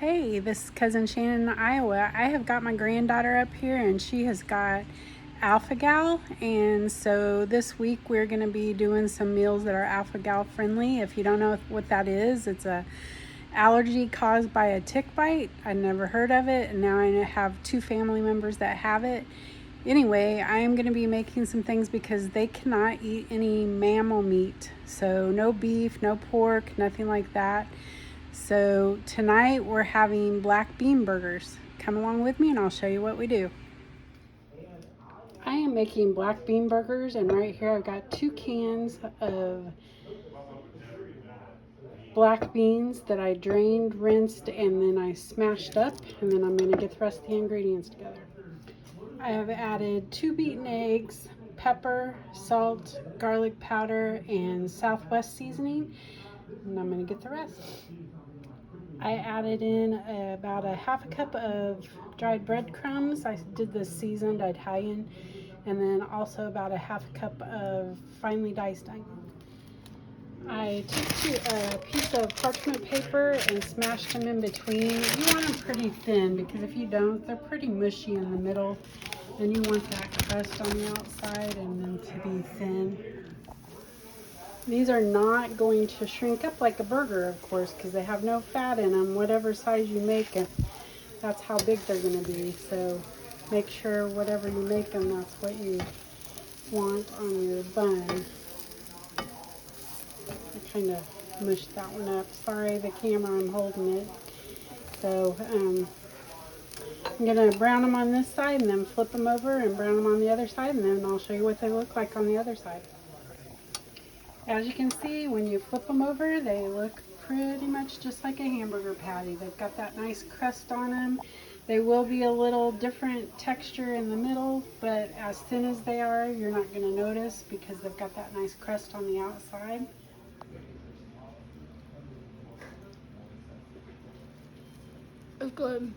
Hey, this is Cousin Shannon in Iowa. I have got my granddaughter up here and she has got alpha-gal, and so this week we're going to be doing some meals that are alpha-gal friendly. If you don't know what that is, it's a allergy caused by a tick bite. I'd never heard of it, and now I have 2 family members that have it. Anyway, I am going to be making some things because they cannot eat any mammal meat, so no beef, no pork, nothing like that. So tonight we're having black bean burgers. Come along with me and I'll show you what we do. I am making black bean burgers, and right here I've got 2 cans of black beans that I drained, rinsed, and then I smashed up, and then I'm going to get the rest of the ingredients together. I have added 2 beaten eggs, pepper, salt, garlic powder, and Southwest seasoning, and I'm going to get the rest. I added in about a half a cup of dried breadcrumbs. I did this seasoned Italian, and then also about a half a cup of finely diced onion. I took a piece of parchment paper and smashed them in between. You want them pretty thin, because if you don't, they're pretty mushy in the middle, and you want that crust on the outside and then to be thin. These are not going to shrink up like a burger, of course, because they have no fat in them. Whatever size you make it, that's how big they're going to be. So make sure whatever you make them, that's what you want on your bun. I kind of mushed that one up. Sorry, the camera, I'm holding it. So I'm going to brown them on this side and then flip them over and brown them on the other side, and then I'll show you what they look like on the other side. As you can see, when you flip them over, they look pretty much just like a hamburger patty. They've got that nice crust on them. They will be a little different texture in the middle, but as thin as they are, you're not going to notice because they've got that nice crust on the outside. It's good.